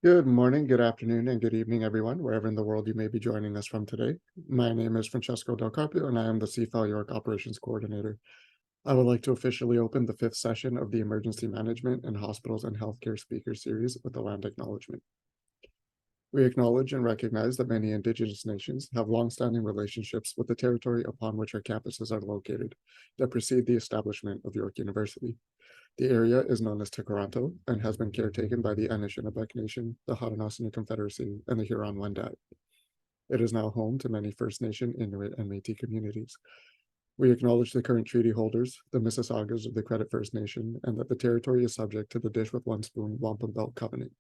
Good morning, good afternoon, and good evening, everyone, wherever in the world you may be joining us from today. My name is Francesco Del Carpio, and I am the CFAL York Operations Coordinator. I would like to officially open the fifth session of the Emergency Management in Hospitals and Healthcare Speaker Series with a land acknowledgement. We acknowledge and recognize that many Indigenous nations have longstanding relationships with the territory upon which our campuses are located that precede the establishment of York University. The area is known as Tekaronto and has been caretaken by the Anishinaabe Nation, the Haudenosaunee Confederacy, and the Huron-Wendat. It is now home to many First Nation, Inuit, and Métis communities. We acknowledge the current treaty holders, the Mississaugas of the Credit First Nation, and that the territory is subject to the Dish with One Spoon Wampum Belt Covenant,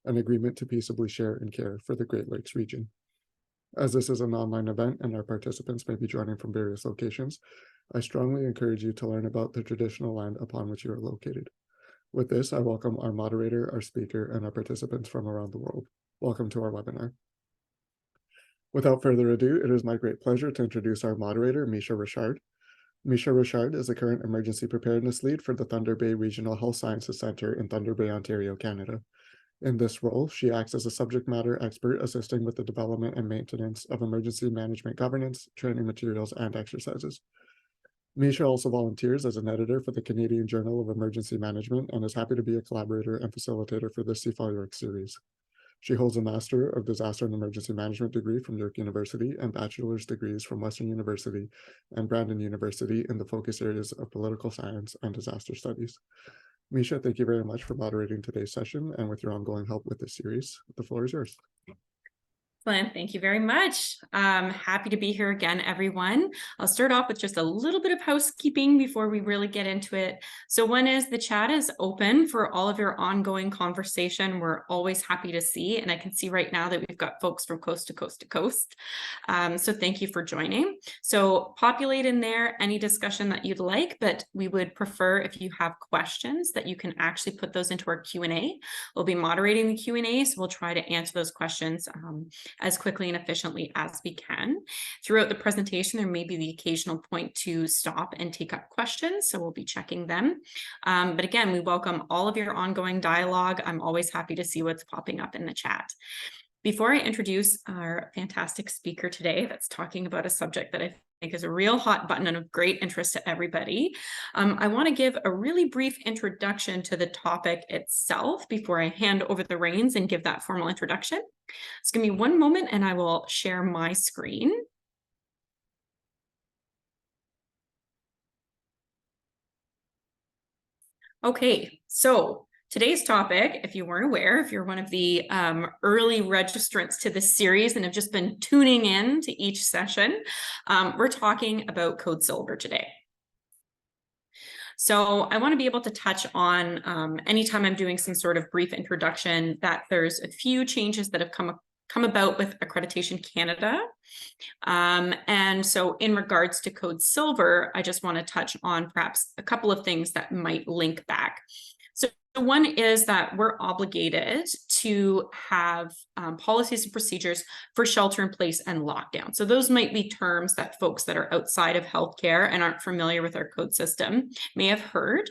an agreement to peaceably share and care for the Great Lakes region. As this is an online event and our participants may be joining from various locations, I strongly encourage you to learn about the traditional land upon which you are located. With this, I welcome our moderator, our speaker, and our participants from around the world. Welcome to our webinar. Without further ado, it is my great pleasure to introduce our moderator, Mesha Richard. Mesha Richard is the current Emergency Preparedness Lead for the Thunder Bay Regional Health Sciences Centre in Thunder Bay, Ontario, Canada. In this role, she acts as a subject matter expert assisting with the development and maintenance of emergency management governance, training materials, and exercises. Mesha also volunteers as an editor for the Canadian Journal of Emergency Management and is happy to be a collaborator and facilitator for the CFAL York series. She holds a Master of Disaster and Emergency Management degree from York University and bachelor's degrees from Western University and Brandon University in the focus areas of political science and disaster studies. Mesha, thank you very much for moderating today's session and with your ongoing help with this series. The floor is yours. Thank you very much. Happy to be here again, everyone. I'll start off with just a little bit of housekeeping before we really get into it. So one is the chat is open for all of your ongoing conversation. We're always happy to see, and I can see right now that we've got folks from coast to coast to coast. So thank you for joining. So populate in there any discussion that you'd like, but we would prefer if you have questions that you can actually put those into our Q&A. We'll be moderating the Q&A, so we'll try to answer those questions as quickly and efficiently as we can. Throughout the presentation, there may be the occasional point to stop and take up questions, so we'll be checking them. But again, we welcome all of your ongoing dialogue. I'm always happy to see what's popping up in the chat. Before I introduce our fantastic speaker today that's talking about a subject that I think is a real hot button and of great interest to everybody, I want to give a really brief introduction to the topic itself before I hand over the reins and give that formal introduction. Just give me one moment and I will share my screen. Okay, so today's topic, if you weren't aware, if you're one of the early registrants to this series and have just been tuning in to each session, we're talking about Code Silver today. So I want to be able to touch on, anytime I'm doing some sort of brief introduction, that there's a few changes that have come about with Accreditation Canada. And so in regards to Code Silver, I just want to touch on perhaps a couple of things that might link back. So one is that we're obligated to have policies and procedures for shelter in place and lockdown. So those might be terms that folks that are outside of healthcare and aren't familiar with our code system may have heard.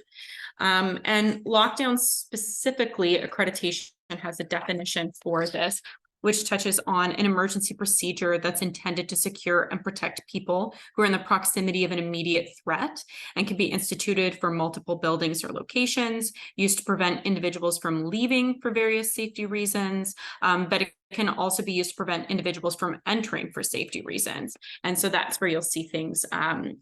And lockdown specifically, accreditation has a definition for this, which touches on an emergency procedure that's intended to secure and protect people who are in the proximity of an immediate threat and can be instituted for multiple buildings or locations, used to prevent individuals from leaving for various safety reasons, but it can also be used to prevent individuals from entering for safety reasons. And so that's where you'll see things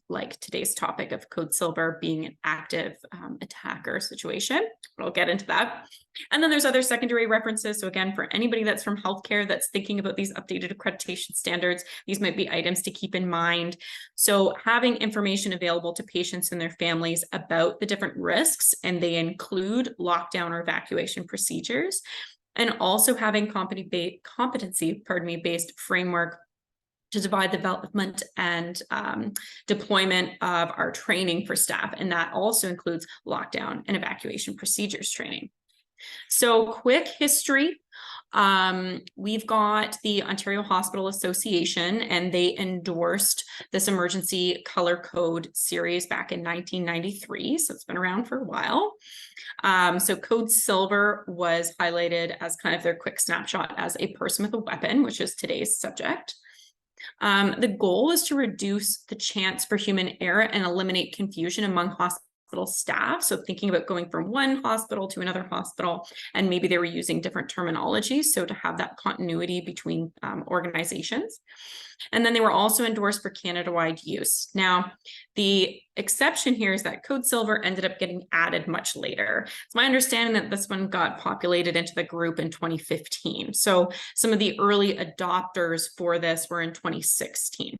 like today's topic of Code Silver being an active attacker situation. We'll get into that. And then there's other secondary references. So again, for anybody that's from healthcare that's thinking about these updated accreditation standards, these might be items to keep in mind. So having information available to patients and their families about the different risks, and they include lockdown or evacuation procedures, and also having competency-based framework to divide the development and deployment of our training for staff. And that also includes lockdown and evacuation procedures training. So quick history We've got the Ontario Hospital Association, and they endorsed this emergency color code series back in 1993. So it's been around for a while. So code silver was highlighted as kind of their quick snapshot as a person with a weapon, which is today's subject. The goal is to reduce the chance for human error and eliminate confusion among hospital staff. So thinking about going from one hospital to another hospital, and maybe they were using different terminology. So to have that continuity between organizations. And then they were also endorsed for Canada-wide use. Now, the exception here is that Code Silver ended up getting added much later. It's my understanding that this one got populated into the group in 2015. So some of the early adopters for this were in 2016.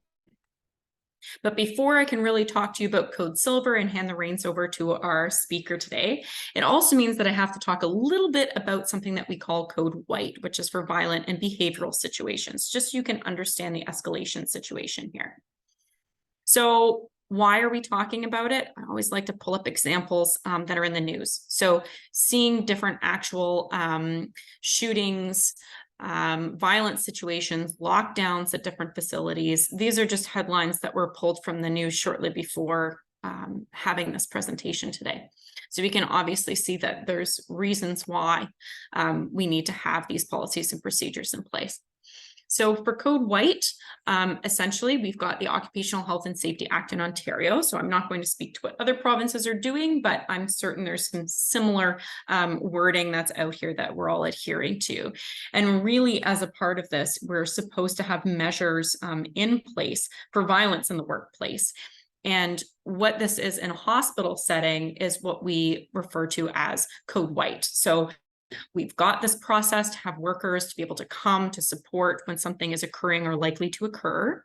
But before I can really talk to you about Code Silver and hand the reins over to our speaker today, it also means that I have to talk a little bit about something that we call Code White, which is for violent and behavioral situations, just so you can understand the escalation situation here. So why are we talking about it? I always like to pull up examples that are in the news. So seeing different actual shootings, violent situations, lockdowns at different facilities. These are just headlines that were pulled from the news shortly before having this presentation today. So we can obviously see that there's reasons why we need to have these policies and procedures in place. So for Code White, essentially, we've got the Occupational Health and Safety Act in Ontario. So I'm not going to speak to what other provinces are doing, but I'm certain there's some similar wording that's out here that we're all adhering to. And really, as a part of this, we're supposed to have measures in place for violence in the workplace. And what this is in a hospital setting is what we refer to as Code White. So we've got this process to have workers to be able to come to support when something is occurring or likely to occur.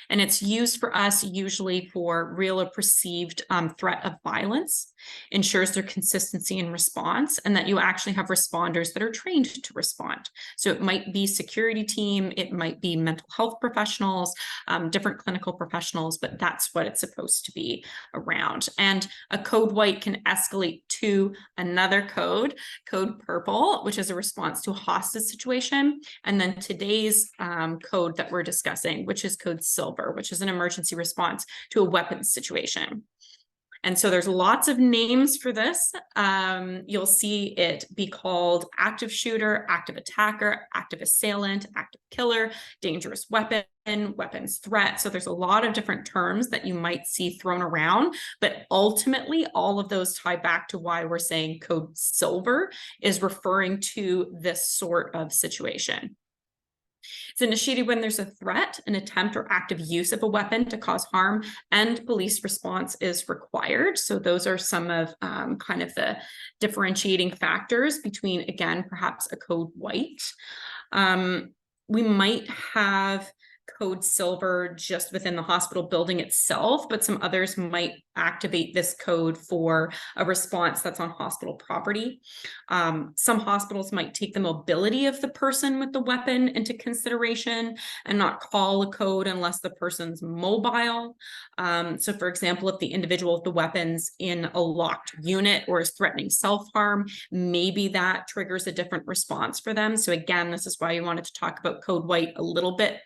And it's used for us usually for real or perceived threat of violence, ensures their consistency in response, and that you actually have responders that are trained to respond. So it might be security team, it might be mental health professionals, different clinical professionals, but that's what it's supposed to be around. And a Code White can escalate to another code, Code Purple, which is a response to a hostage situation. And then today's code that we're discussing, which is Code Silver, which is an emergency response to a weapons situation. And so there's lots of names for this. You'll see it be called active shooter, active attacker, active assailant, active killer, dangerous weapon, weapons threat. So there's a lot of different terms that you might see thrown around, but ultimately all of those tie back to why we're saying Code Silver is referring to this sort of situation. It's initiated when there's a threat, an attempt, or active use of a weapon to cause harm, and police response is required. So those are some of kind of the differentiating factors between, again, perhaps a Code White. We might have Code Silver just within the hospital building itself, but some others might activate this code for a response that's on hospital property. Some hospitals might take the mobility of the person with the weapon into consideration and not call a code unless the person's mobile. So for example, if the individual with the weapon's in a locked unit or is threatening self-harm, maybe that triggers a different response for them. So again, this is why we wanted to talk about Code White a little bit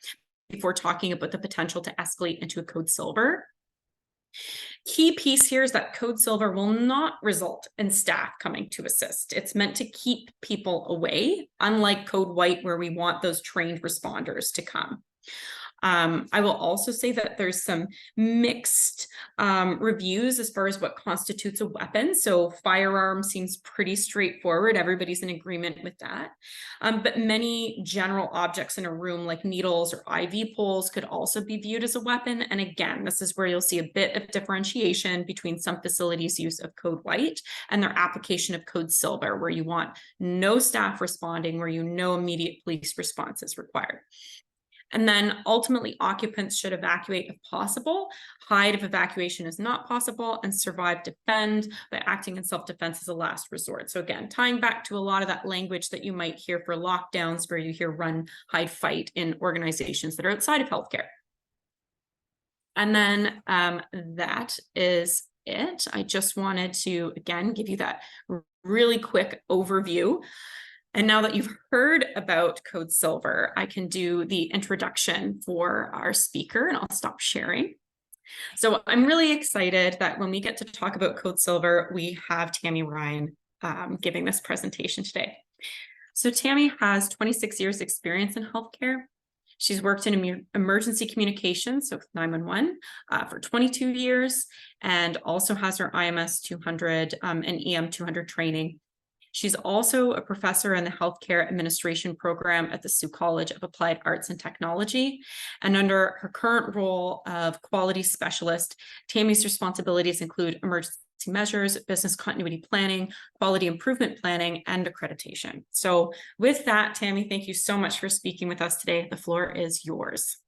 before talking about the potential to escalate into a Code Silver. Key piece here is that Code Silver will not result in staff coming to assist. It's meant to keep people away, unlike Code White, where we want those trained responders to come. I will also say that there's some mixed reviews as far as what constitutes a weapon. So firearm seems pretty straightforward. Everybody's in agreement with that. But many general objects in a room like needles or IV poles could also be viewed as a weapon. And again, this is where you'll see a bit of differentiation between some facilities' use of Code White and their application of Code Silver, where you want no staff responding, where you know immediate police response is required. And then ultimately occupants should evacuate if possible, hide if evacuation is not possible, and survive, defend by acting in self-defense as a last resort. So again, tying back to a lot of that language that you might hear for lockdowns, where you hear run, hide, fight in organizations that are outside of healthcare. And then that is it. I just wanted to, again, give you that really quick overview. And now that you've heard about Code Silver, I can do the introduction for our speaker, and I'll stop sharing. So I'm really excited that when we get to talk about Code Silver, we have Tammy Ryan giving this presentation today. So Tammy has 26 years experience in healthcare. She's worked in emergency communications, so 911, for 22 years, and also has her IMS 200 and EM 200 training. She's also a professor in the Healthcare Administration program at the Sault College of Applied Arts and Technology. And under her current role of quality specialist, Tammy's responsibilities include emergency measures, business continuity planning, quality improvement planning, and accreditation. So with that, Tammy, thank you so much for speaking with us today. The floor is yours.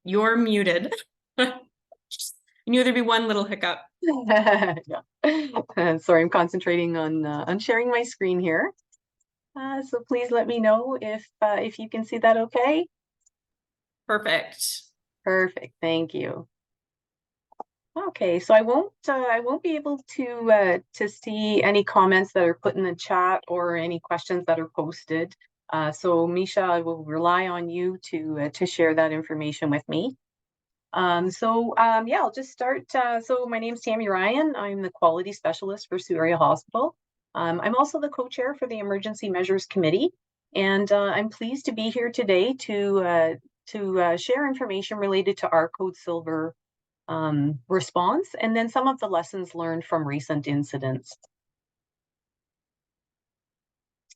You're muted. You knew there'd be one little hiccup. Yeah. Sorry, I'm concentrating on sharing my screen here. So please let me know if you can see that okay. Perfect. Perfect, thank you. Okay, so I won't be able to see any comments that are put in the chat or any questions that are posted. So Mesha, I will rely on you to share that information with me. Yeah, I'll just start. So my name is Tammy Ryan. I'm the quality specialist for Sault Area Hospital. I'm also the co-chair for the Emergency Measures Committee, and I'm pleased to be here today to share information related to our Code Silver response, and then some of the lessons learned from recent incidents.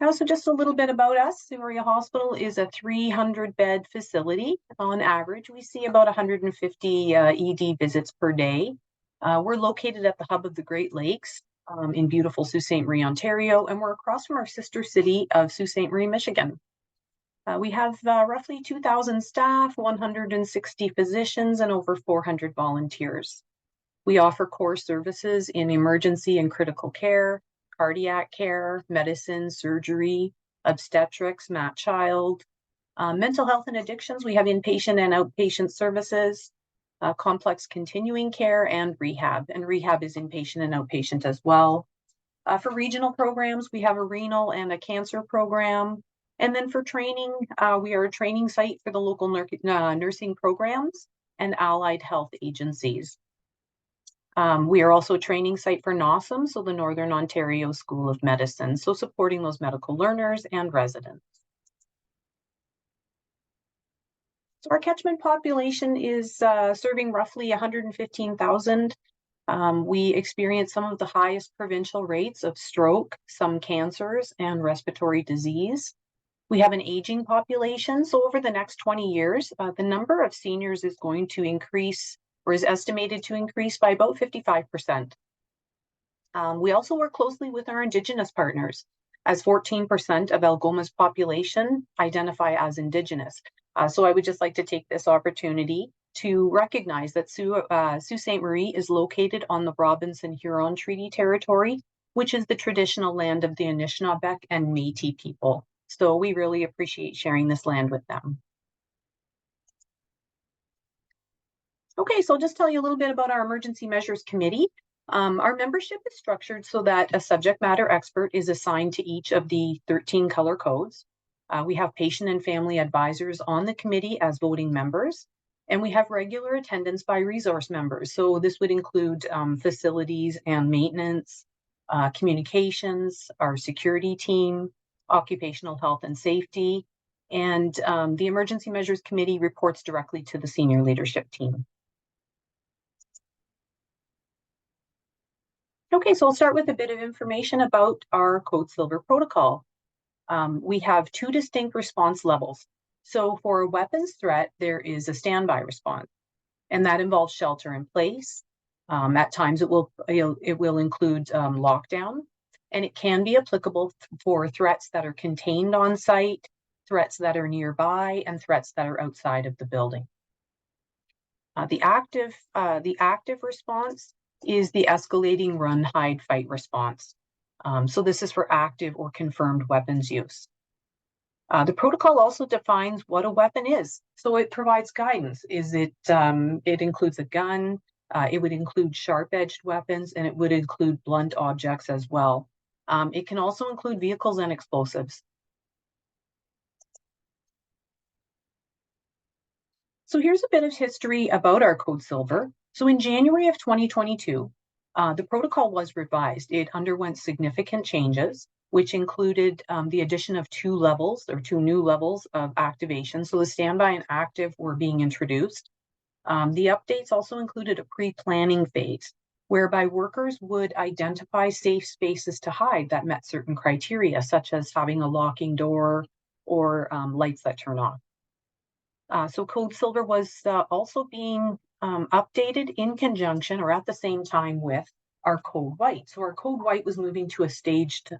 Also, just a little bit about us. Sault Area Hospital is a 300-bed facility. On average, we see about 150 ED visits per day. We're located at the hub of the Great Lakes in beautiful Sault Ste. Marie, Ontario, and we're across from our sister city of Sault Ste. Marie, Michigan. We have roughly 2,000 staff, 160 physicians, and over 400 volunteers. We offer core services in emergency and critical care, cardiac care, medicine, surgery, obstetrics, mat-child, mental health and addictions. We have inpatient and outpatient services, complex continuing care, and rehab. And rehab is inpatient and outpatient as well. For regional programs, we have a renal and a cancer program. And then for training, we are a training site for the local nursing programs and allied health agencies. We are also a training site for NOSM, so the Northern Ontario School of Medicine, so supporting those medical learners and residents. So our catchment population is serving roughly 115,000. We experience some of the highest provincial rates of stroke, some cancers, and respiratory disease. We have an aging population, so over the next 20 years, the number of seniors is going to increase, or is estimated to increase by about 55%. We also work closely with our Indigenous partners, as 14% of Algoma's population identify as Indigenous. So I would just like to take this opportunity to recognize that Sault Ste. Marie is located on the Robinson-Huron Treaty Territory, which is the traditional land of the Anishinaabe and Métis people. So we really appreciate sharing this land with them. Okay, so I'll just tell you a little bit about our Emergency Measures Committee. Our membership is structured so that a subject matter expert is assigned to each of the 13 color codes. We have patient and family advisors on the committee as voting members, and we have regular attendance by resource members. So this would include facilities and maintenance, communications, our security team, occupational health and safety, and the Emergency Measures Committee reports directly to the senior leadership team. Okay, so I'll start with a bit of information about our Code Silver protocol. We have two distinct response levels. So for a weapons threat, there is a standby response, and that involves shelter in place. At times it will include lockdown, and it can be applicable for threats that are contained on site, threats that are nearby, and threats that are outside of the building. The active response is the escalating run, hide, fight response. So this is for active or confirmed weapons use. The protocol also defines what a weapon is. So it provides guidance. It includes a gun, It would include sharp-edged weapons, and it would include blunt objects as well. It can also include vehicles and explosives. So here's a bit of history about our Code Silver. So in January of 2022, the protocol was revised. It underwent significant changes, which included the addition of two new levels of activation. So the standby and active were being introduced. The updates also included a pre-planning phase, whereby workers would identify safe spaces to hide that met certain criteria, such as having a locking door or lights that turn off. So Code Silver was also being updated in conjunction or at the same time with our Code White. So our Code White was moving to a staged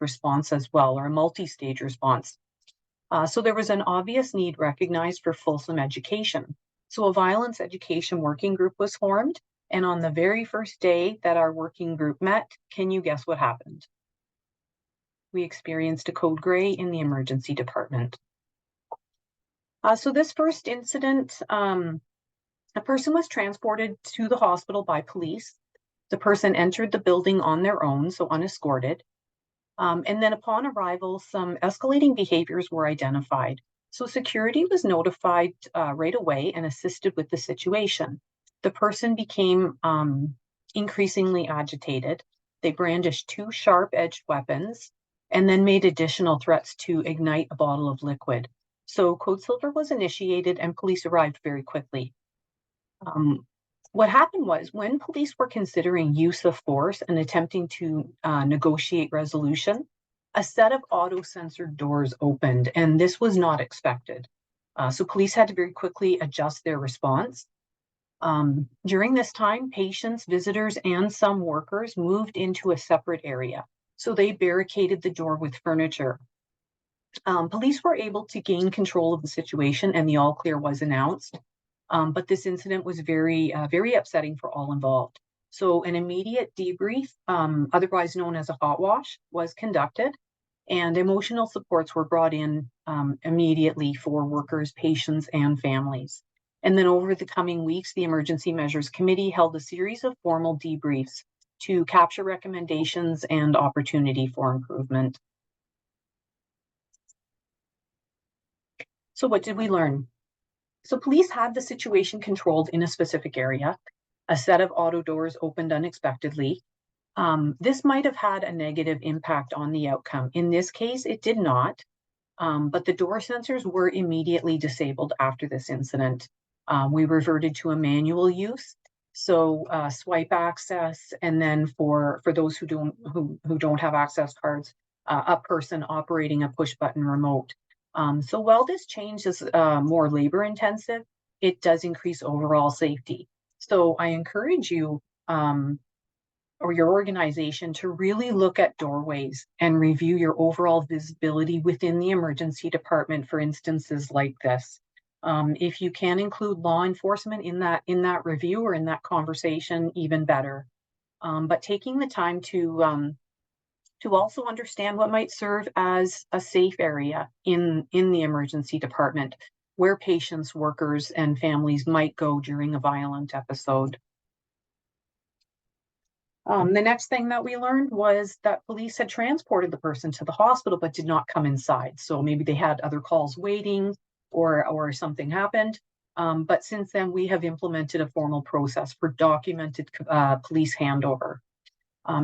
response as well, or a multi-stage response. So there was an obvious need recognized for fulsome education. So a violence education working group was formed. And on the very first day that our working group met, can you guess what happened? We experienced a code gray in the emergency department. So this first incident, a person was transported to the hospital by police. The person entered the building on their own, so unescorted. And then upon arrival, some escalating behaviors were identified. So security was notified right away and assisted with the situation. The person became increasingly agitated. They brandished two sharp-edged weapons and then made additional threats to ignite a bottle of liquid. So Code Silver was initiated and police arrived very quickly. What happened was when police were considering use of force and attempting to negotiate resolution, a set of auto-censored doors opened, and this was not expected. So police had to very quickly adjust their response. During this time, patients, visitors, and some workers moved into a separate area. So they barricaded the door with furniture. Police were able to gain control of the situation and the all clear was announced. But this incident was very upsetting for all involved. So an immediate debrief, otherwise known as a hot wash, was conducted and emotional supports were brought in immediately for workers, patients, and families. And then over the coming weeks, the Emergency Measures Committee held a series of formal debriefs to capture recommendations and opportunity for improvement. So what did we learn? So police had the situation controlled in a specific area. A set of auto doors opened unexpectedly. This might have had a negative impact on the outcome. In this case, it did not, but the door sensors were immediately disabled after this incident. We reverted to a manual use, so swipe access, and then for those who don't have access cards, a person operating a push button remote. So while this change is more labor intensive, it does increase overall safety. So I encourage you or your organization to really look at doorways and review your overall visibility within the emergency department for instances like this. If you can include law enforcement in that review or in that conversation, even better. But taking the time to also understand what might serve as a safe area in the emergency department where patients, workers, and families might go during a violent episode. The next thing that we learned was that police had transported the person to the hospital but did not come inside. So maybe they had other calls waiting or something happened. But since then, we have implemented a formal process for documented police handover.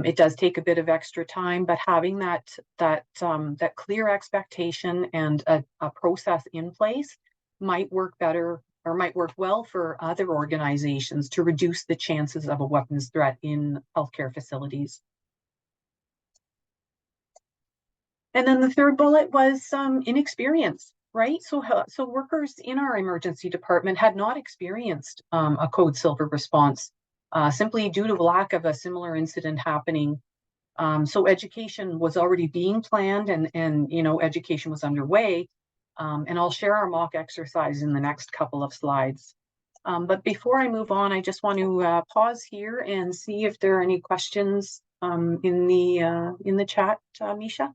It does take a bit of extra time, but having that clear expectation and a process in place might work better or might work well for other organizations to reduce the chances of a weapons threat in healthcare facilities. And then the third bullet was inexperience, right? So workers in our emergency department had not experienced a Code Silver response simply due to lack of a similar incident happening. So education was already being planned and education was underway. And I'll share our mock exercise in the next couple of slides. But before I move on, I just want to pause here and see if there are any questions in the chat, Mesha.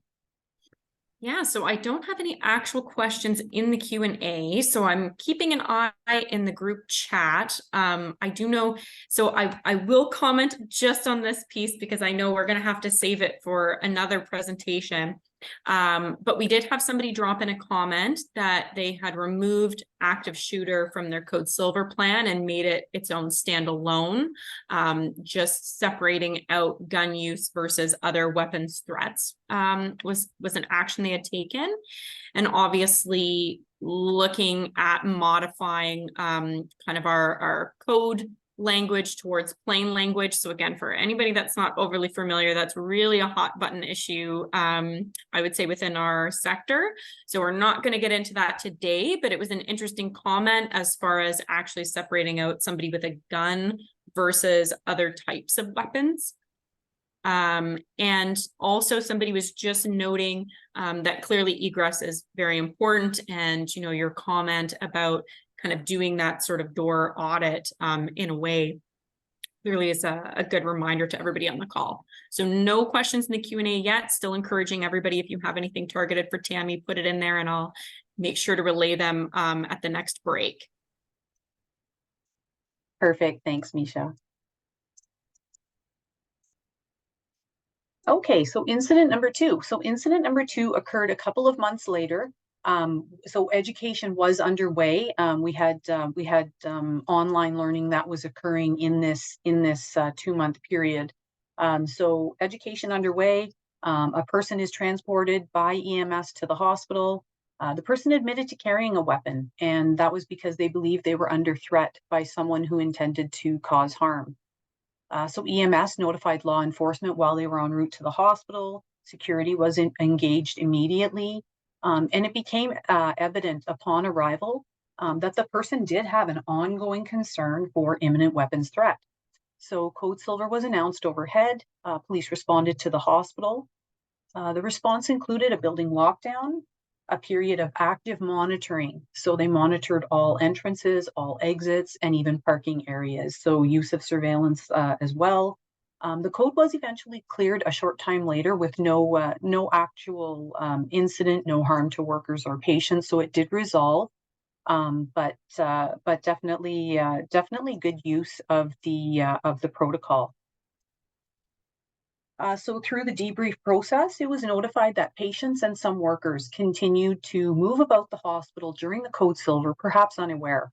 Yeah, so I don't have any actual questions in the Q&A, so I'm keeping an eye in the group chat. I do know, so I will comment just on this piece because I know we're going to have to save it for another presentation. But we did have somebody drop in a comment that they had removed active shooter from their Code Silver plan and made it its own standalone, just separating out gun use versus other weapons threats was an action they had taken. And obviously looking at modifying kind of our code language towards plain language. So again, for anybody that's not overly familiar, that's really a hot button issue, I would say, within our sector. So we're not going to get into that today, but it was an interesting comment as far as actually separating out somebody with a gun versus other types of weapons. And also somebody was just noting that clearly egress is very important. And, you know, your comment about kind of doing that sort of door audit in a way clearly is a good reminder to everybody on the call. So no questions in the Q&A yet. Still encouraging everybody, if you have anything targeted for Tammy, put it in there and I'll make sure to relay them at the next break. Perfect. Thanks, Mesha. Okay, so incident number 2. So incident number 2 occurred a couple of months later. So education was underway. We had online learning that was occurring in this 2-month period. So education underway. A person is transported by EMS to the hospital. The person admitted to carrying a weapon, and that was because they believed they were under threat by someone who intended to cause harm. So EMS notified law enforcement while they were en route to the hospital. Security was engaged immediately. And it became evident upon arrival that the person did have an ongoing concern for imminent weapons threat. So Code Silver was announced overhead. Police responded to the hospital. The response included a building lockdown, a period of active monitoring. So they monitored all entrances, all exits, and even parking areas. So use of surveillance as well. The code was eventually cleared a short time later with no actual incident, no harm to workers or patients. So it did resolve, but definitely good use of the protocol. So through the debrief process, it was notified that patients and some workers continued to move about the hospital during the Code Silver, perhaps unaware.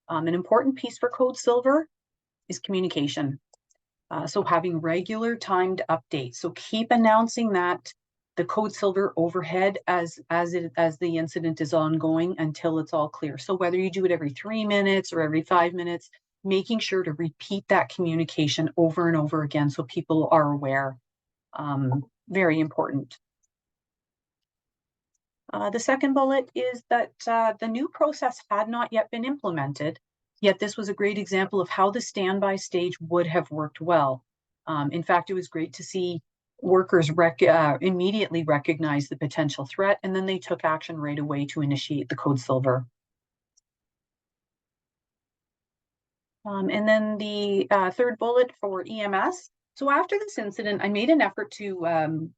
An important piece for Code Silver is communication. So having regular timed updates. So keep announcing that the Code Silver overhead as the incident is ongoing until it's all clear. So whether you do it every 3 minutes or every 5 minutes, making sure to repeat that communication over and over again so people are aware. Very important. The second bullet is that the new process had not yet been implemented, yet this was a great example of how the standby stage would have worked well. In fact, it was great to see workers immediately recognize the potential threat, and then they took action right away to initiate the Code Silver. And then the third bullet for EMS. So after this incident, I made an effort to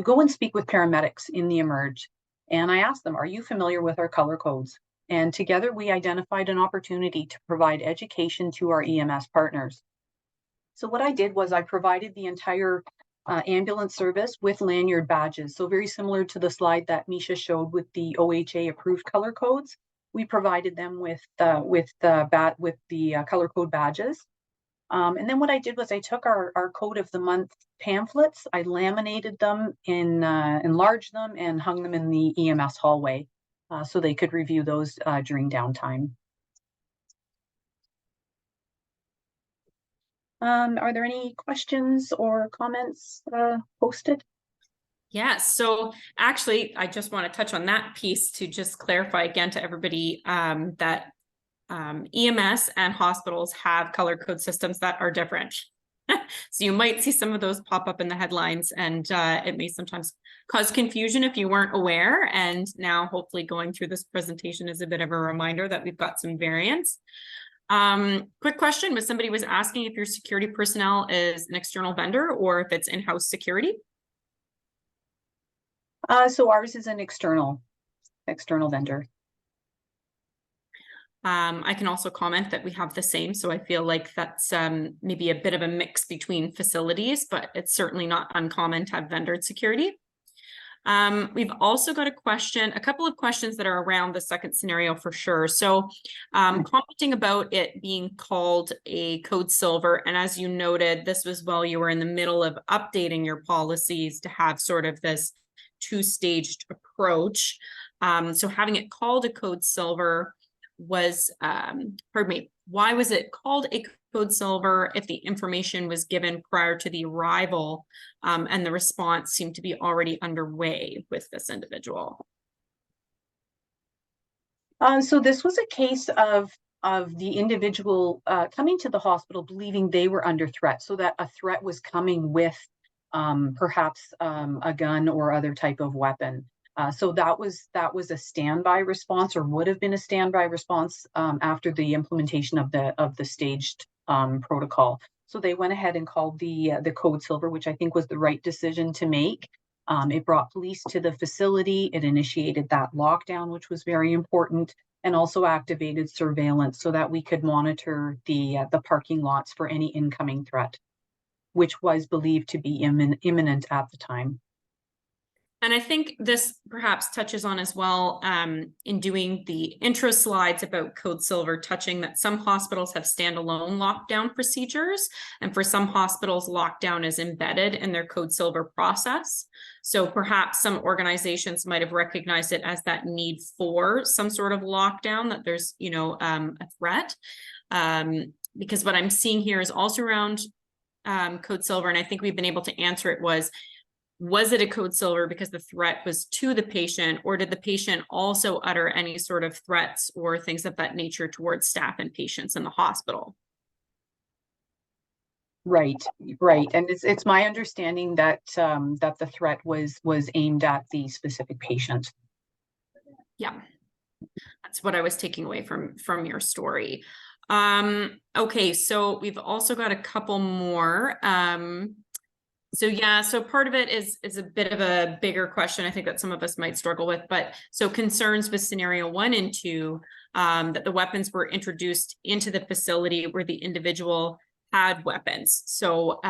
go and speak with paramedics in the emerge. And I asked them, are you familiar with our color codes? And together we identified an opportunity to provide education to our EMS partners. So what I did was I provided the entire ambulance service with lanyard badges. So very similar to the slide that Mesha showed with the OHA approved color codes. We provided them with the color code badges. And then what I did was I took our code of the month pamphlets, I laminated them, enlarged them, and hung them in the EMS hallway so they could review those during downtime. Are there any questions or comments posted? Yes. So actually, I just want to touch on that piece to just clarify again to everybody that EMS and hospitals have color code systems that are different. So you might see some of those pop up in the headlines, and it may sometimes cause confusion if you weren't aware. And now hopefully going through this presentation is a bit of a reminder that we've got some variants. Quick question, was somebody was asking if your security personnel is an external vendor or if it's in-house security? So ours is an external vendor. I can also comment that we have the same, so I feel like that's maybe a bit of a mix between facilities, but it's certainly not uncommon to have vendored security. We've also got a couple of questions that are around the second scenario for sure. So commenting about it being called a code silver, and as you noted, this was while you were in the middle of updating your policies to have sort of this two-staged approach. So having it called a code silver was, why was it called a code silver if the information was given prior to the arrival and the response seemed to be already underway with this individual? So this was a case of the individual coming to the hospital believing they were under threat, so that a threat was coming with perhaps a gun or other type of weapon. So that was a standby response, or would have been a standby response after the implementation of the staged protocol. So they went ahead and called the code silver, which I think was the right decision to make. It brought police to the facility. It initiated that lockdown, which was very important, and also activated surveillance so that we could monitor the parking lots for any incoming threat, which was believed to be imminent at the time. And I think this perhaps touches on as well in doing the intro slides about Code Silver, touching that some hospitals have standalone lockdown procedures, and for some hospitals, lockdown is embedded in their Code Silver process. So perhaps some organizations might have recognized it as that need for some sort of lockdown, that there's, a threat. Because what I'm seeing here is also around Code Silver, and I think we've been able to answer it, was it a code silver because the threat was to the patient, or did the patient also utter any sort of threats or things of that nature towards staff and patients in the hospital? Right. And it's my understanding that that the threat was aimed at the specific patient. Yeah, that's what I was taking away from your story. Okay, so we've also got a couple more. So part of it is a bit of a bigger question, I think, that some of us might struggle with, but so concerns with scenario 1 and 2, that the weapons were introduced into the facility where the individual had weapons. So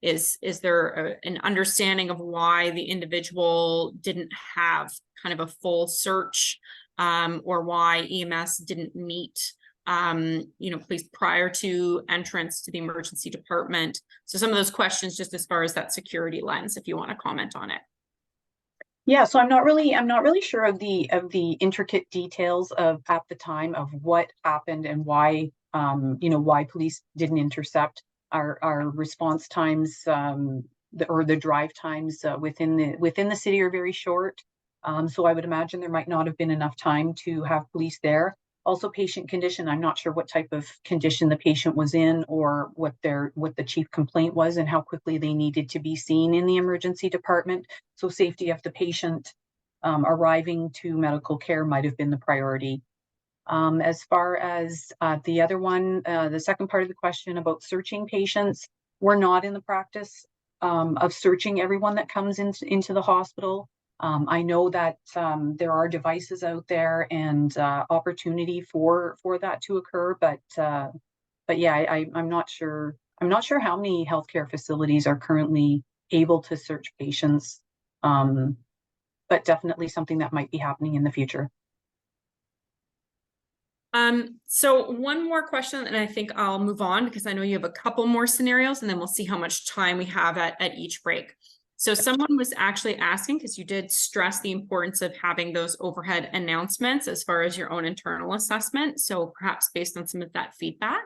is there an understanding of why the individual didn't have kind of a full search, or why EMS didn't meet police prior to entrance to the emergency department? So some of those questions, just as far as that security lens, if you want to comment on it. Yeah, so I'm not really sure of the intricate details of at the time of what happened and why why police didn't intercept. Our response times the drive times within the city are very short. So I would imagine there might not have been enough time to have police there. Also, patient condition. I'm not sure what type of condition the patient was in, or what the chief complaint was, and how quickly they needed to be seen in the emergency department. So safety of the patient arriving to medical care might have been the priority. As far as the other one, the second part of the question about searching patients, we're not in the practice of searching everyone that comes into the hospital. I know that there are devices out there and opportunity for that to occur, but yeah, I'm not sure. I'm not sure how many healthcare facilities are currently able to search patients, but definitely something that might be happening in the future. So one more question, and I think I'll move on because I know you have a couple more scenarios, and then we'll see how much time we have at each break. So someone was actually asking, because you did stress the importance of having those overhead announcements as far as your own internal assessment. So perhaps based on some of that feedback,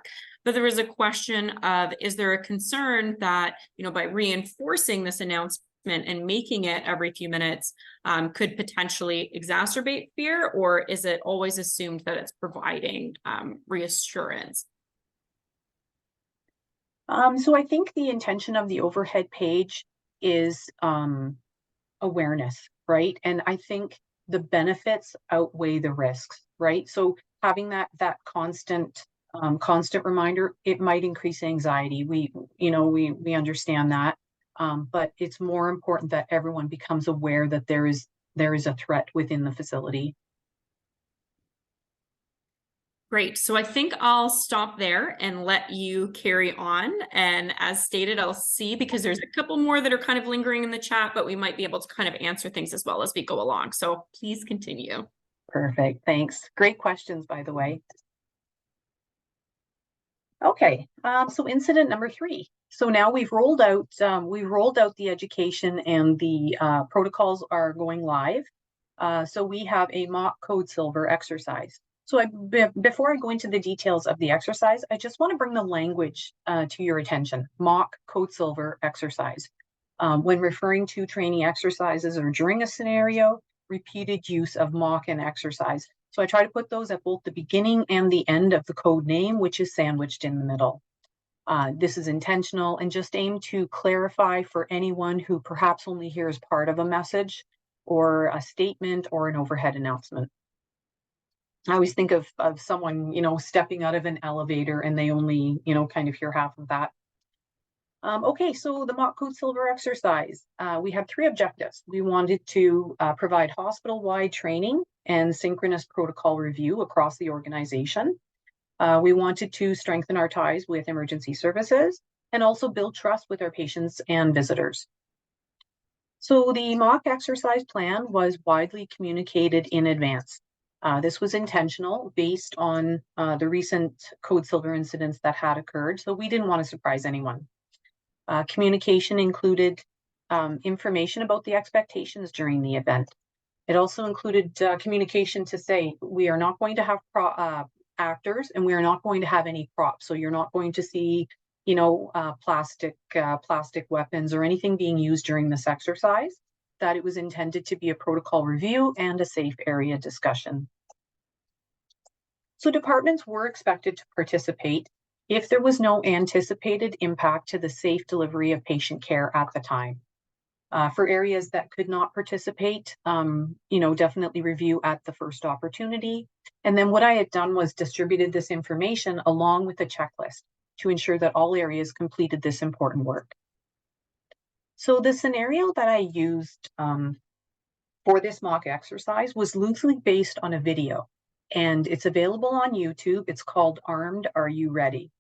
but there was a question of, is there a concern that, by reinforcing this announcement and making it every few minutes could potentially exacerbate fear, or is it always assumed that it's providing reassurance? So I think the intention of the overhead page is awareness, right? And I think the benefits outweigh the risks, right? So having that constant reminder, it might increase anxiety. We understand that. but it's more important that everyone becomes aware that there is a threat within the facility. Great. So I think I'll stop there and let you carry on. And as stated, I'll see, because there's a couple more that are kind of lingering in the chat, but we might be able to kind of answer things as well as we go along. So please continue. Perfect. Thanks. Great questions, by the way. Okay, so incident number 3. So now we've rolled out the education, and the protocols are going live. So we have a mock code silver exercise. So before I go into the details of the exercise, I just want to bring the language to your attention. Mock code silver exercise. When referring to training exercises or during a scenario, repeated use of mock and exercise. So I try to put those at both the beginning and the end of the code name, which is sandwiched in the middle. This is intentional and just aimed to clarify for anyone who perhaps only hears part of a message or a statement or an overhead announcement. I always think of someone, stepping out of an elevator and they only, kind of hear half of that. Okay, so the mock code silver exercise, we had 3 objectives. We wanted to provide hospital-wide training and synchronous protocol review across the organization. We wanted to strengthen our ties with emergency services and also build trust with our patients and visitors. So the mock exercise plan was widely communicated in advance. This was intentional based on the recent code silver incidents that had occurred, so we didn't want to surprise anyone. Communication included information about the expectations during the event. It also included communication to say, we are not going to have actors, and we are not going to have any props. So you're not going to see, plastic weapons or anything being used during this exercise, that it was intended to be a protocol review and a safe area discussion. So departments were expected to participate if there was no anticipated impact to the safe delivery of patient care at the time. For areas that could not participate, definitely review at the first opportunity. And then what I had done was distributed this information along with a checklist to ensure that all areas completed this important work. So the scenario that I used for this mock exercise was loosely based on a video, and it's available on YouTube. It's called Armed, Are You Ready?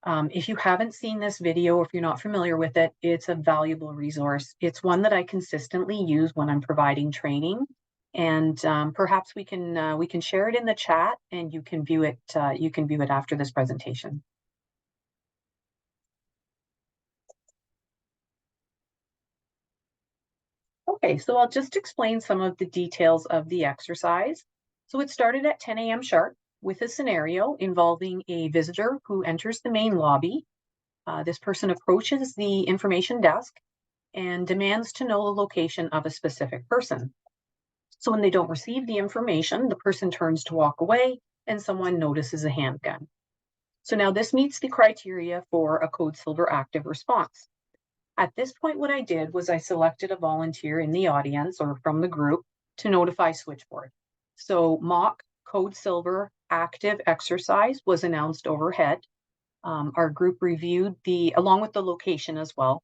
If you haven't seen this video, or if you're not familiar with it, it's a valuable resource. It's one that I consistently use when I'm providing training, and perhaps we can share it in the chat, and you can view it. You can view it after this presentation. Okay, so I'll just explain some of the details of the exercise. So it started at 10 a.m. sharp with a scenario involving a visitor who enters the main lobby. This person approaches the information desk and demands to know the location of a specific person. So when they don't receive the information, the person turns to walk away, and someone notices a handgun. So now this meets the criteria for a code silver active response. At this point, what I did was I selected a volunteer in the audience or from the group to notify switchboard. So mock code silver active exercise was announced overhead. Our group reviewed along with the location as well.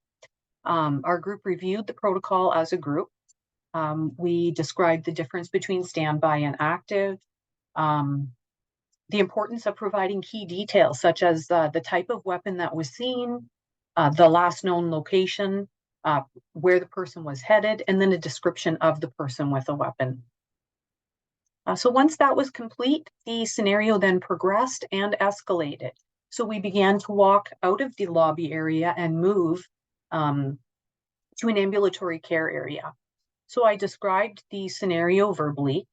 Our group reviewed the protocol as a group. We described the difference between standby and active, the importance of providing key details such as the type of weapon that was seen, the last known location, where the person was headed, and then a description of the person with a weapon. So once that was complete, the scenario then progressed and escalated. So we began to walk out of the lobby area and move to an ambulatory care area. So I described the scenario verbally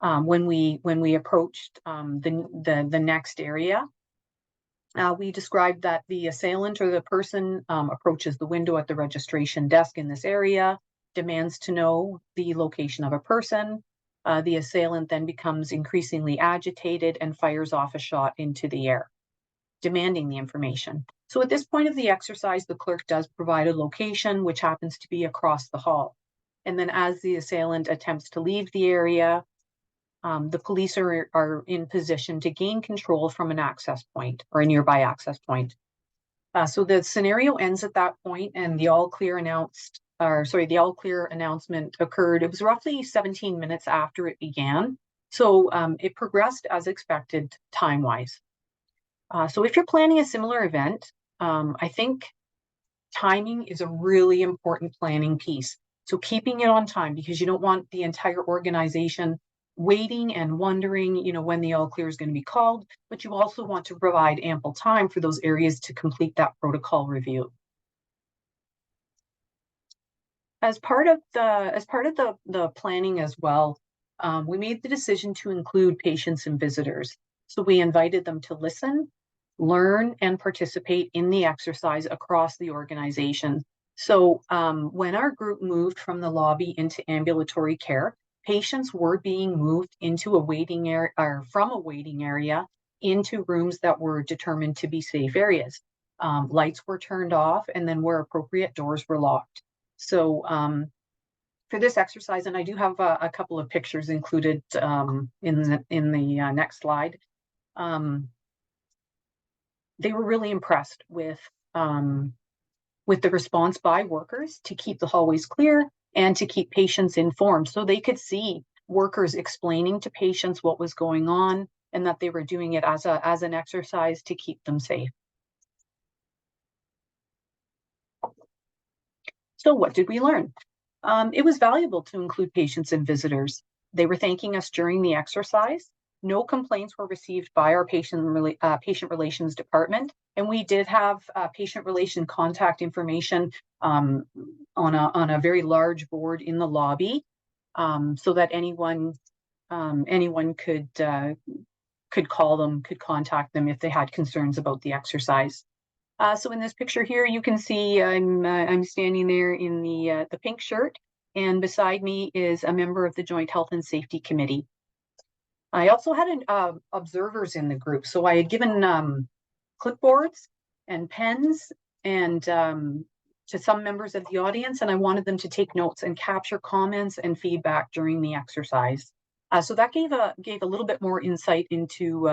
when we approached the next area. We described that the assailant or the person approaches the window at the registration desk in this area, demands to know the location of a person. The assailant then becomes increasingly agitated and fires off a shot into the air, demanding the information. So at this point of the exercise, the clerk does provide a location, which happens to be across the hall. And then as the assailant attempts to leave the area, the police are in position to gain control from an access point or a nearby access point. So the scenario ends at that point, and the all clear announcement occurred. It was roughly 17 minutes after it began. So it progressed as expected time-wise. So if you're planning a similar event, I think timing is a really important planning piece. So keeping it on time, because you don't want the entire organization waiting and wondering, when the all clear is going to be called, but you also want to provide ample time for those areas to complete that protocol review. As part of the planning as well, we made the decision to include patients and visitors. So we invited them to listen, learn, and participate in the exercise across the organization. So when our group moved from the lobby into ambulatory care, patients were being moved into a waiting area, or from a waiting area into rooms that were determined to be safe areas. Lights were turned off, and then where appropriate, doors were locked. So for this exercise, and I do have a couple of pictures included in the next slide, they were really impressed with the response by workers to keep the hallways clear and to keep patients informed, so they could see workers explaining to patients what was going on and that they were doing it as an exercise to keep them safe. So what did we learn? It was valuable to include patients and visitors. They were thanking us during the exercise. No complaints were received by our patient relations department, and we did have patient relation contact information on a very large board in the lobby, so that anyone could call them, could contact them if they had concerns about the exercise. So in this picture here, you can see I'm standing there in the pink shirt, and beside me is a member of the Joint Health and Safety Committee. I also had observers in the group, so I had given clipboards and pens and to some members of the audience, and I wanted them to take notes and capture comments and feedback during the exercise. So that gave a little bit more insight into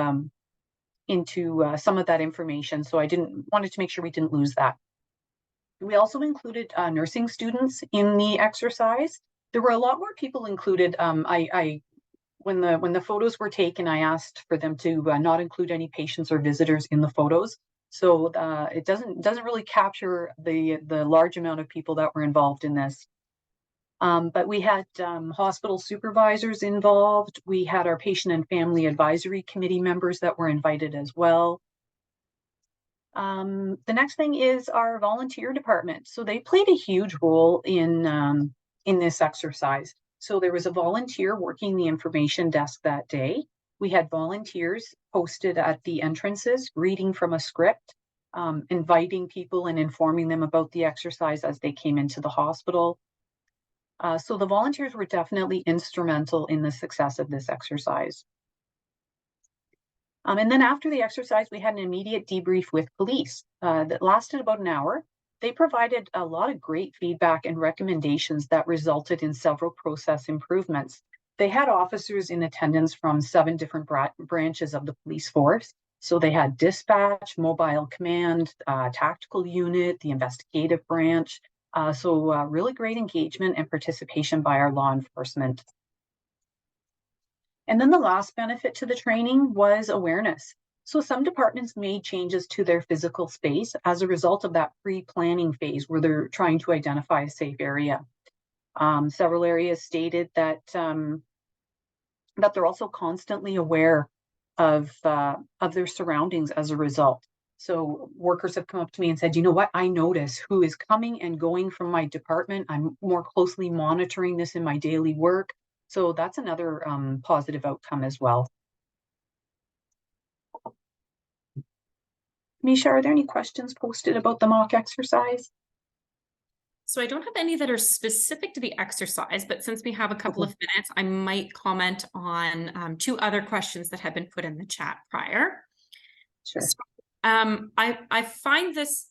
some of that information. So I wanted to make sure we didn't lose that. We also included nursing students in the exercise. There were a lot more people included. When the photos were taken, I asked for them to not include any patients or visitors in the photos. So it doesn't really capture the large amount of people that were involved in this. But we had hospital supervisors involved. We had our patient and family advisory committee members that were invited as well. The next thing is our volunteer department. So they played a huge role in this exercise. So there was a volunteer working the information desk that day. We had volunteers posted at the entrances, reading from a script, inviting people and informing them about the exercise as they came into the hospital. So the volunteers were definitely instrumental in the success of this exercise. And then after the exercise, we had an immediate debrief with police that lasted about an hour. They provided a lot of great feedback and recommendations that resulted in several process improvements. They had officers in attendance from 7 different branches of the police force. So they had dispatch, mobile command, tactical unit, the investigative branch. So really great engagement and participation by our law enforcement. And then the last benefit to the training was awareness. So some departments made changes to their physical space as a result of that pre-planning phase where they're trying to identify a safe area. Several areas stated that they're also constantly aware of their surroundings as a result. So workers have come up to me and said, you know what, I notice who is coming and going from my department. I'm more closely monitoring this in my daily work. So that's another positive outcome as well. Mesha, are there any questions posted about the mock exercise? So I don't have any that are specific to the exercise, but since we have a couple of minutes, I might comment on 2 other questions that have been put in the chat prior. Sure. So, I find this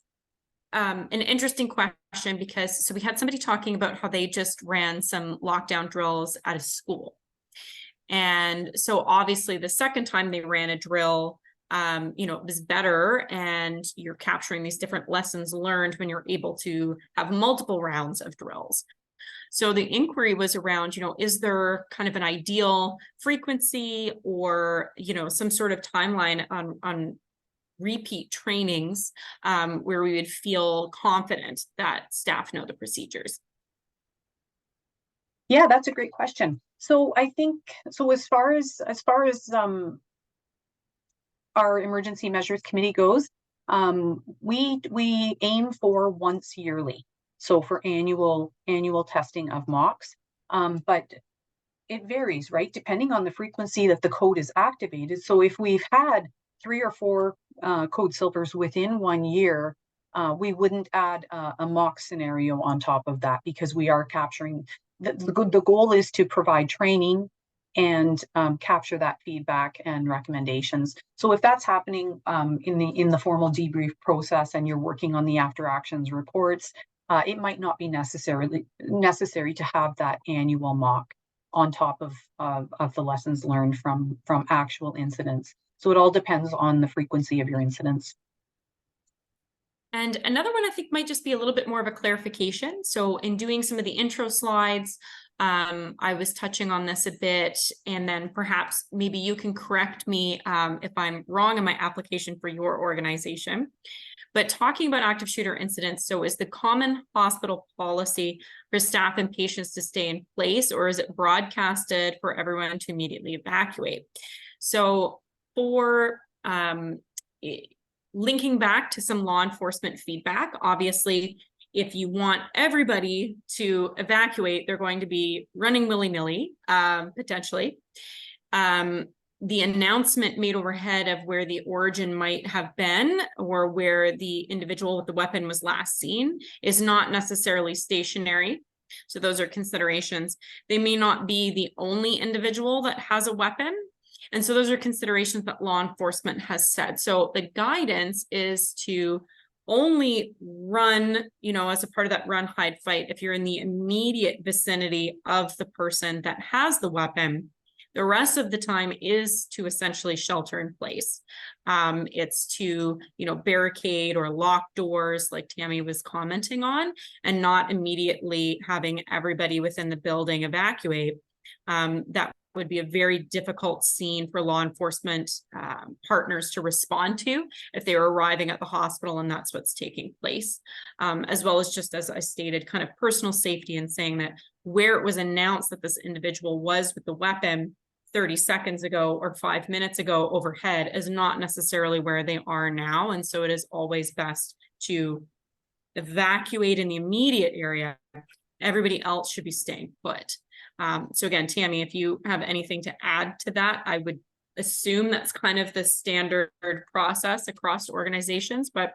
an interesting question because we had somebody talking about how they just ran some lockdown drills at a school. And so obviously the second time they ran a drill, it was better, and you're capturing these different lessons learned when you're able to have multiple rounds of drills. So the inquiry was around, is there kind of an ideal frequency or, some sort of timeline on repeat trainings where we would feel confident that staff know the procedures? Yeah, that's a great question. So I think, so as far as our emergency measures committee goes, we aim for once yearly. So for annual testing of mocks, but it varies, right? Depending on the frequency that the code is activated. So if we've had 3 or 4 code silvers within 1 year, we wouldn't add a mock scenario on top of that, because we are capturing, the goal is to provide training and capture that feedback and recommendations. So if that's happening in the formal debrief process and you're working on the after actions reports, it might not be necessary to have that annual mock on top of the lessons learned from actual incidents. So it all depends on the frequency of your incidents. And another one I think might just be a little bit more of a clarification. So in doing some of the intro slides, I was touching on this a bit, and then perhaps maybe you can correct me if I'm wrong in my application for your organization. But talking about active shooter incidents, so is the common hospital policy for staff and patients to stay in place, or is it broadcasted for everyone to immediately evacuate? So for linking back to some law enforcement feedback, obviously, if you want everybody to evacuate, they're going to be running willy-nilly, potentially. The announcement made overhead of where the origin might have been or where the individual with the weapon was last seen is not necessarily stationary. So those are considerations. They may not be the only individual that has a weapon. And so those are considerations that law enforcement has said. So the guidance is to only run, as a part of that run, hide, fight, if you're in the immediate vicinity of the person that has the weapon. The rest of the time is to essentially shelter in place. It's to, barricade or lock doors like Tammy was commenting on, and not immediately having everybody within the building evacuate. That would be a very difficult scene for law enforcement partners to respond to if they were arriving at the hospital and that's what's taking place. As well as, just as I stated, kind of personal safety, and saying that where it was announced that this individual was with the weapon 30 seconds ago or 5 minutes ago overhead is not necessarily where they are now. And so it is always best to evacuate in the immediate area. Everybody else should be staying put. So again, Tammy, if you have anything to add to that, I would assume that's kind of the standard process across organizations, but.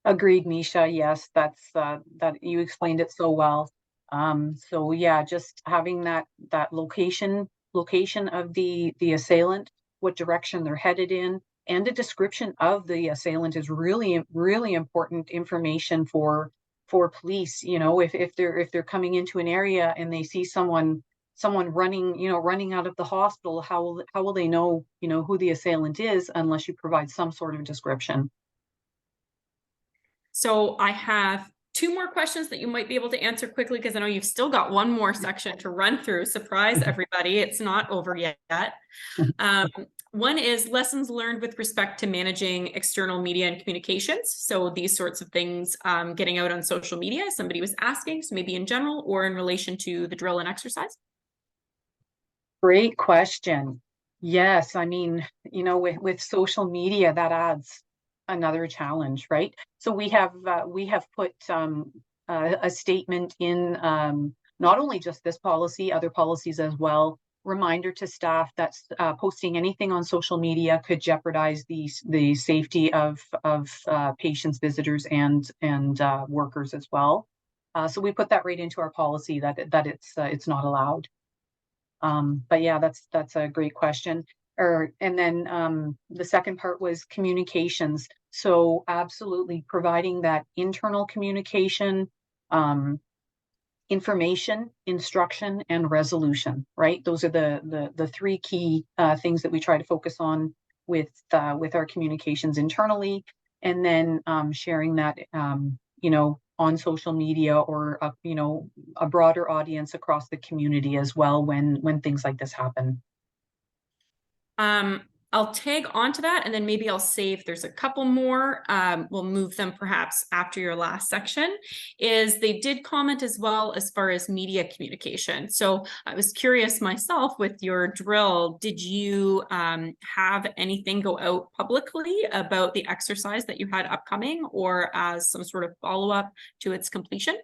Agreed, Mesha. Yes, that's that you explained it so well. So yeah, just having that location of the assailant, what direction they're headed in, and a description of the assailant is really important information for police. If they're coming into an area and they see someone running out of the hospital, how will they know who the assailant is unless you provide some sort of description? So I have 2 more questions that you might be able to answer quickly, because I know you've still got one more section to run through. Surprise, everybody, it's not over yet. One is lessons learned with respect to managing external media and communications. So these sorts of things, getting out on social media, somebody was asking, so maybe in general or in relation to the drill and exercise. Great question. Yes, I mean, with social media, that adds another challenge, right? So we have put a statement in, not only just this policy, other policies as well. Reminder to staff that posting anything on social media could jeopardize the safety of patients, visitors, and workers as well. So we put that right into our policy that it's not allowed. But yeah, that's a great question. And then the second part was communications. So absolutely providing that internal communication, information, instruction, and resolution, right? Those are the 3 key things that we try to focus on with our communications internally, and then sharing that on social media or a broader audience across the community as well when things like this happen. I'll tag on to that, and then maybe I'll save, there's a couple more. We'll move them perhaps after your last section. Is they did comment as well as far as media communication. So I was curious myself with your drill, did you have anything go out publicly about the exercise that you had upcoming, or as some sort of follow-up to its completion?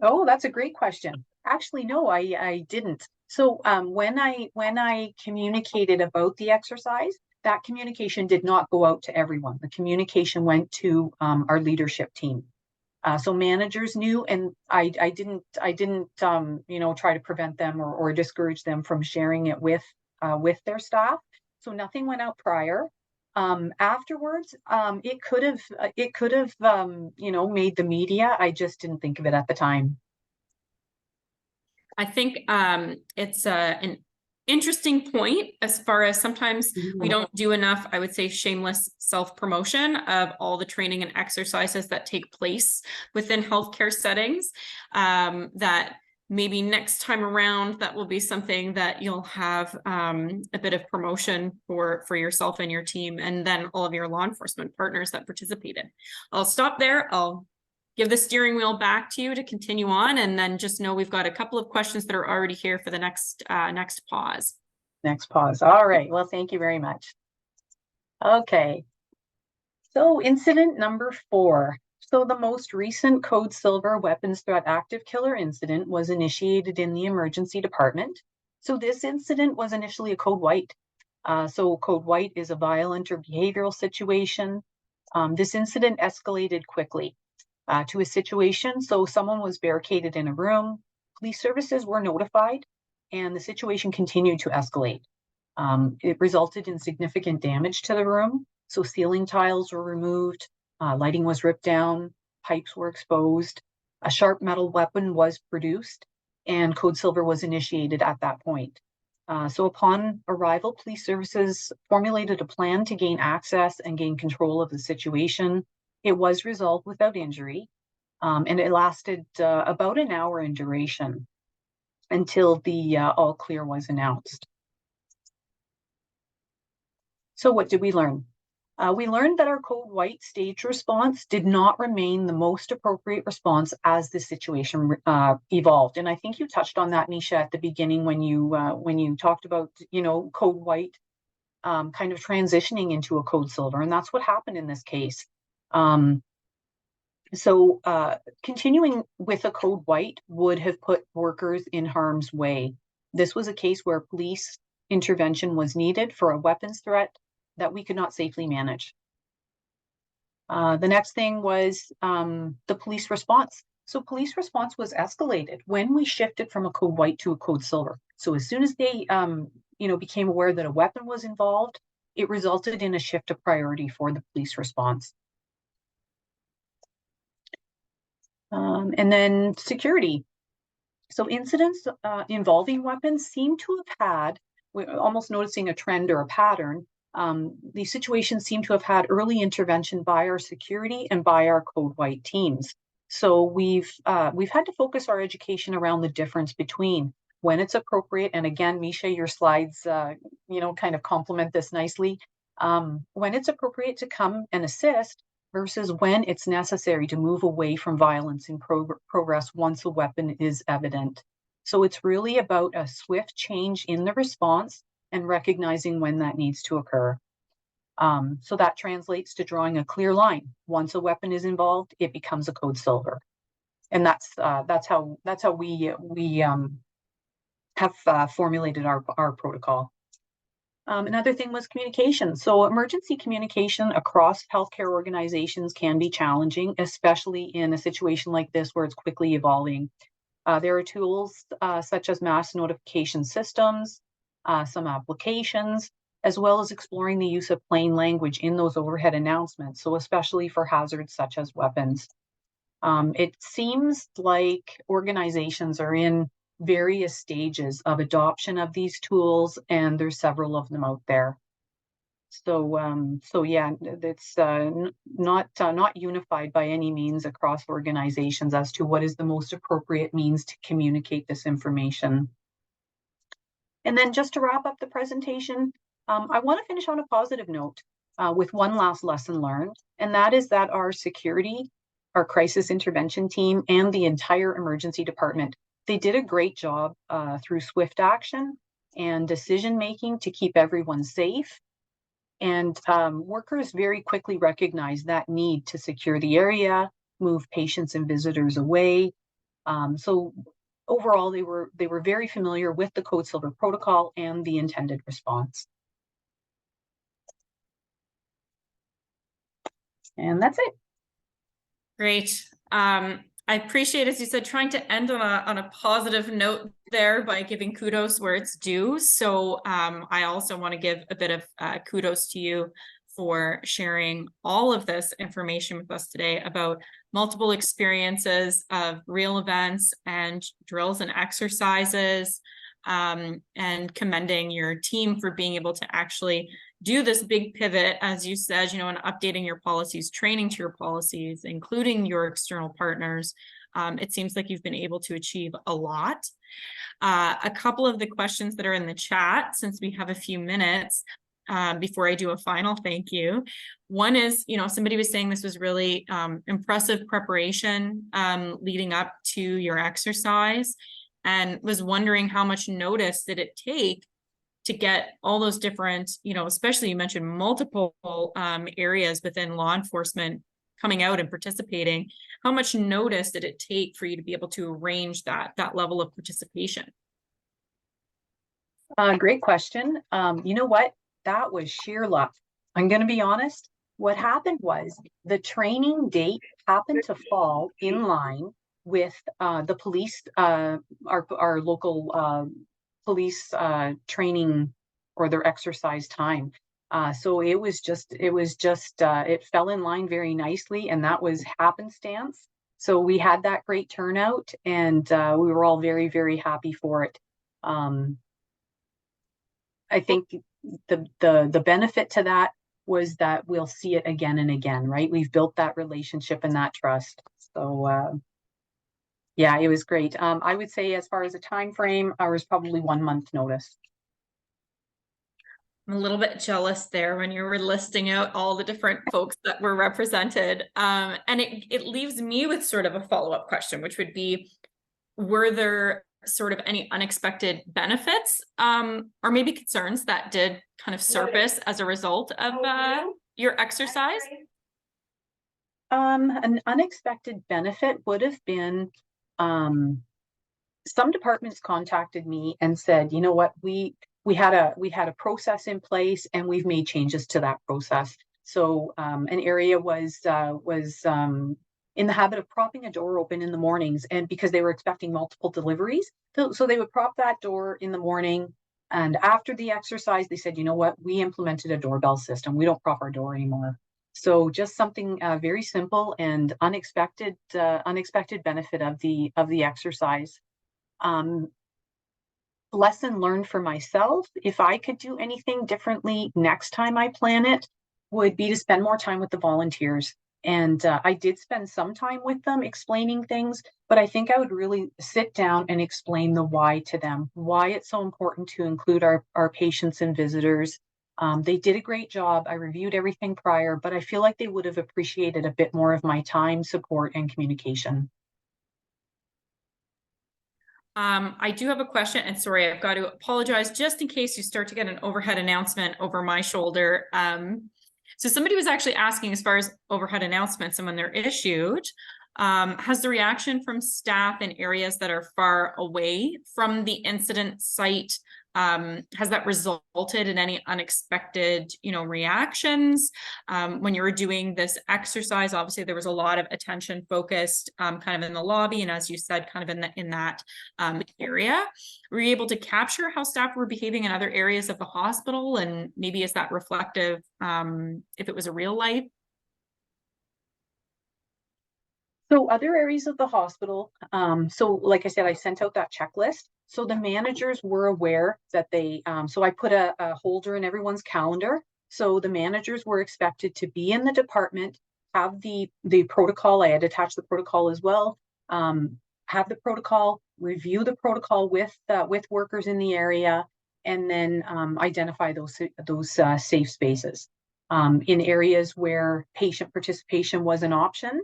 Oh, that's a great question. Actually, no, I didn't. So when I communicated about the exercise, that communication did not go out to everyone. The communication went to our leadership team. So managers knew, and I didn't try to prevent them or discourage them from sharing it with their staff. So nothing went out prior. Afterwards, it could have made the media. I just didn't think of it at the time. I think it's an interesting point as far as sometimes we don't do enough, I would say, shameless self-promotion of all the training and exercises that take place within healthcare settings, that maybe next time around, that will be something that you'll have a bit of promotion for yourself and your team, and then all of your law enforcement partners that participated. I'll stop there. I'll give the steering wheel back to you to continue on, and then just know we've got a couple of questions that are already here for the next pause. Next pause. All right. Well, thank you very much. Okay. So incident number 4. So the most recent Code Silver weapons threat active killer incident was initiated in the emergency department. So this incident was initially a code white. So code white is a violent or behavioral situation. This incident escalated quickly to a situation. So someone was barricaded in a room. Police services were notified, and the situation continued to escalate. It resulted in significant damage to the room. So ceiling tiles were removed, lighting was ripped down, pipes were exposed, a sharp metal weapon was produced, and Code Silver was initiated at that point. So upon arrival, police services formulated a plan to gain access and gain control of the situation. It was resolved without injury, and it lasted about an hour in duration until the all clear was announced. So what did we learn? We learned that our code white stage response did not remain the most appropriate response as the situation evolved. And I think you touched on that, Mesha, at the beginning when you talked about, code white kind of transitioning into a code silver. And that's what happened in this case. So continuing with a code white would have put workers in harm's way. This was a case where police intervention was needed for a weapons threat that we could not safely manage. The next thing was the police response. So police response was escalated when we shifted from a code white to a code silver. So as soon as they became aware that a weapon was involved, it resulted in a shift of priority for the police response. And then security. So incidents involving weapons seem to have had, we're almost noticing a trend or a pattern. These situations seem to have had early intervention by our security and by our code white teams. So we've had to focus our education around the difference between when it's appropriate. And again, Mesha, your slides, kind of complement this nicely. When it's appropriate to come and assist versus when it's necessary to move away from violence in progress once a weapon is evident. So it's really about a swift change in the response and recognizing when that needs to occur. So that translates to drawing a clear line. Once a weapon is involved, it becomes a code silver, and that's how we have formulated our protocol. Another thing was communication. So emergency communication across healthcare organizations can be challenging, especially in a situation like this where it's quickly evolving. There are tools such as mass notification systems, some applications, as well as exploring the use of plain language in those overhead announcements, so especially for hazards such as weapons. It seems like organizations are in various stages of adoption of these tools, and there's several of them out there. So yeah, it's not unified by any means across organizations as to what is the most appropriate means to communicate this information. And then just to wrap up the presentation, I want to finish on a positive note with one last lesson learned, and that is that our security, our crisis intervention team, and the entire emergency department, they did a great job through swift action and decision making to keep everyone safe. And workers very quickly recognized that need to secure the area, move patients and visitors away. So overall, they were very familiar with the Code Silver protocol and the intended response. And that's it. Great. I appreciate, as you said, trying to end on a positive note there by giving kudos where it's due. So I also want to give a bit of kudos to you for sharing all of this information with us today about multiple experiences of real events and drills and exercises, and commending your team for being able to actually do this big pivot, as you said, and updating your policies, training to your policies, including your external partners. It seems like you've been able to achieve a lot. A couple of the questions that are in the chat, since we have a few minutes, before I do a final thank you. One is, somebody was saying this was really impressive preparation leading up to your exercise, and was wondering how much notice did it take to get all those different, especially you mentioned multiple areas within law enforcement coming out and participating. How much notice did it take for you to be able to arrange that level of participation? Great question. You know what? That was sheer luck. I'm going to be honest. What happened was the training date happened to fall in line with the police, our local police training or their exercise time. So it fell in line very nicely, and that was happenstance. So we had that great turnout, and we were all very, very happy for it. I think the benefit to that was that we'll see it again and again, right? We've built that relationship and that trust. So yeah, it was great. I would say as far as a time frame, I was probably 1 month notice. I'm a little bit jealous there when you were listing out all the different folks that were represented. And it leaves me with sort of a follow-up question, which would be, were there sort of any unexpected benefits or maybe concerns that did kind of surface as a result of your exercise? An unexpected benefit would have been some departments contacted me and said, you know what, we had a process in place and we've made changes to that process. So an area was in the habit of propping a door open in the mornings, and because they were expecting multiple deliveries, so they would prop that door in the morning. And after the exercise, they said, you know what, we implemented a doorbell system. We don't prop our door anymore. So just something very simple and unexpected benefit of the exercise. Lesson learned for myself, if I could do anything differently next time I plan it, would be to spend more time with the volunteers. And I did spend some time with them explaining things, but I think I would really sit down and explain the why to them, why it's so important to include our patients and visitors. They did a great job. I reviewed everything prior, but I feel like they would have appreciated a bit more of my time, support, and communication. I do have a question, and sorry, I've got to apologize just in case you start to get an overhead announcement over my shoulder. So somebody was actually asking, as far as overhead announcements and when they're issued, has the reaction from staff in areas that are far away from the incident site, has that resulted in any unexpected, reactions? When you were doing this exercise, obviously there was a lot of attention focused kind of in the lobby, and as you said, kind of in that area. Were you able to capture how staff were behaving in other areas of the hospital, and maybe is that reflective if it was a real life? So other areas of the hospital, so like I said, I sent out that checklist. So the managers were aware that so I put a holder in everyone's calendar So the managers were expected to be in the department, have the protocol. I had attached the protocol as well. Have the protocol, review the protocol with workers in the area, and then identify those safe spaces. In areas where patient participation was an option,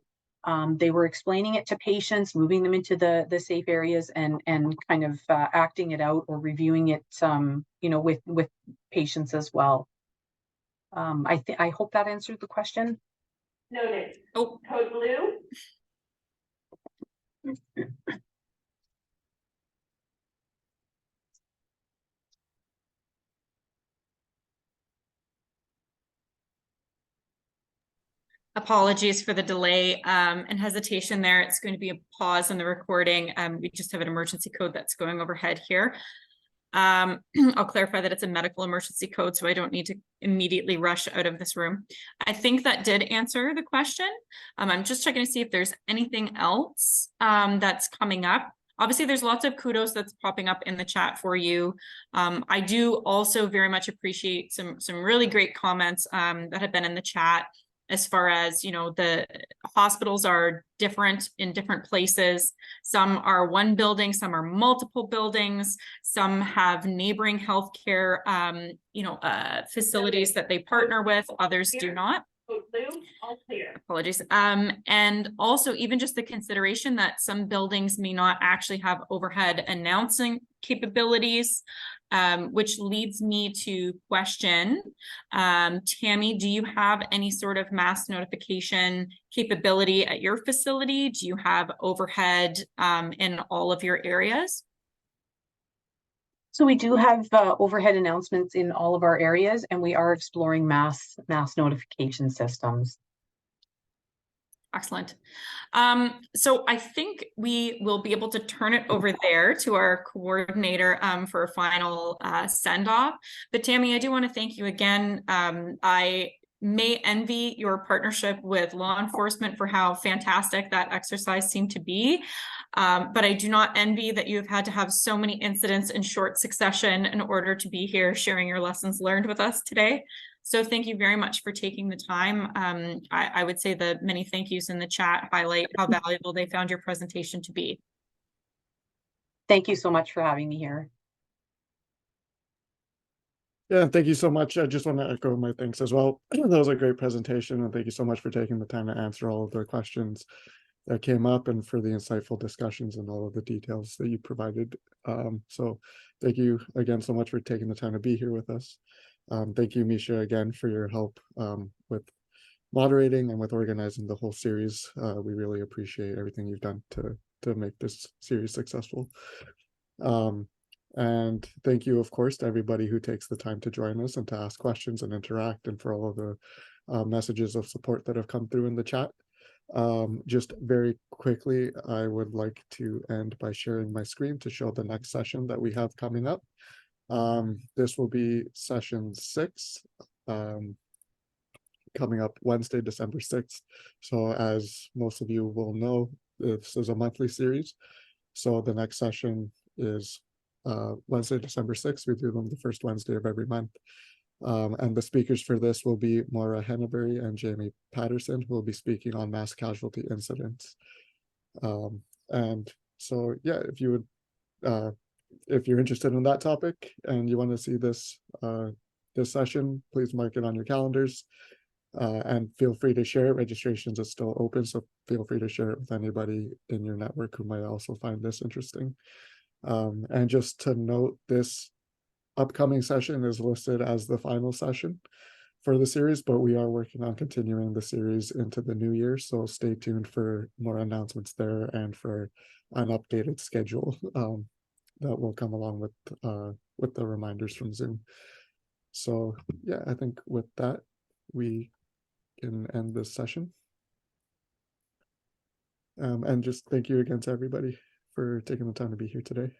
they were explaining it to patients, moving them into the safe areas, and kind of acting it out or reviewing it, with patients as well. I hope that answered the question. Noted. Oh, Code blue. apologies for the delay and hesitation there. It's going to be a pause in the recording. We just have an emergency code that's going overhead here. I'll clarify that it's a medical emergency code, so I don't need to immediately rush out of this room. I think that did answer the question. I'm just checking to see if there's anything else that's coming up. Obviously, there's lots of kudos that's popping up in the chat for you. I do also very much appreciate some really great comments that have been in the chat, as far as, the hospitals are different in different places. Some are one building, some are multiple buildings, some have neighboring healthcare, facilities that they partner with, others do not. Code blue, all clear. Apologies. And also even just the consideration that some buildings may not actually have overhead announcing capabilities, which leads me to question, Tammy, do you have any sort of mass notification capability at your facility? Do you have overhead in all of your areas? So we do have overhead announcements in all of our areas, and we are exploring mass notification systems. Excellent. So I think we will be able to turn it over there to our coordinator for a final send off. But Tammy, I do want to thank you again. I may envy your partnership with law enforcement for how fantastic that exercise seemed to be. But I do not envy that you've had to have so many incidents in short succession in order to be here sharing your lessons learned with us today. So thank you very much for taking the time. I would say the many thank yous in the chat highlight how valuable they found your presentation to be. Thank you so much for having me here. Yeah, thank you so much. I just want to echo my thanks as well. That was a great presentation, and thank you so much for taking the time to answer all of the questions that came up and for the insightful discussions and all of the details that you provided. So thank you again so much for taking the time to be here with us. Thank you, Mesha, again for your help with moderating and with organizing the whole series. We really appreciate everything you've done to make this series successful. And thank you, of course, to everybody who takes the time to join us and to ask questions and interact, and for all of the messages of support that have come through in the chat. Just very quickly, I would like to end by sharing my screen to show the next session that we have coming up. This will be session 6, coming up Wednesday, December 6th. So as most of you will know, this is a monthly series. So the next session is Wednesday, December 6th. We do them the first Wednesday of every month. And the speakers for this will be Maura Henneberry and Jamie Patterson, who will be speaking on mass casualty incidents. And so, yeah, if you would, if you're interested in that topic and you want to see this this session, please mark it on your calendars, and feel free to share it. Registrations are still open, so feel free to share it with anybody in your network who might also find this interesting. And just to note, this upcoming session is listed as the final session for the series, but we are working on continuing the series into the new year, so stay tuned for more announcements there and for an updated schedule that will come along with the reminders from Zoom. So yeah, I think with that we can end this session. And just thank you again to everybody for taking the time to be here today.